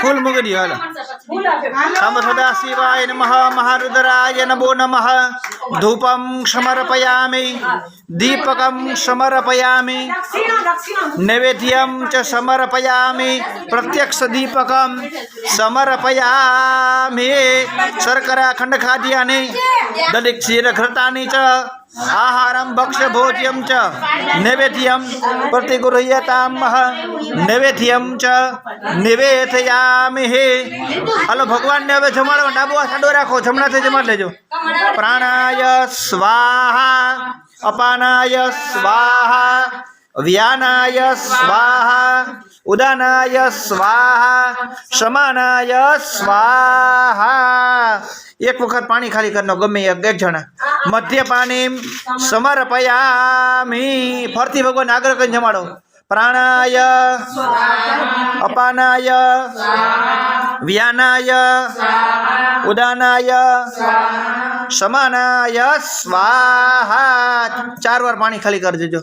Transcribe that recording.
फूल मूकी दियो हालो नमो सदा शिवाय नमः महारुद्राय नमो नमः धूपं समर्पयामि दीपकं समर्पयामि नैवेद्यं च समर्पयामि प्रत्यक्ष दीपकं समर्पयामि शर्करा खण्डखाद्यानि दधिः क्षीरघृतानि च आहारं भक्ष्य भोज्यं च नैवेद्यं प्रतिगृह्यतामः नैवेद्यं च निवेदयामि। हलो भगवान ने हवे जमाड़ो डाबो साडो राखो जमणाथी जमाड़ लेजो। प्राणाय स्वाहा अपानाय स्वाहा व्यानाय स्वाहा उदानाय स्वाहा समानाय स्वाहा। एक वखत पानी खाली करनो गमे एक जना मध्य पानी समर्पयामि फरती भगवान आग्रह कर जमाड़ो। प्राणाय अपानाय व्यानाय उदानाय समानाय स्वाहा 4 बार पानी खाली कर देजो।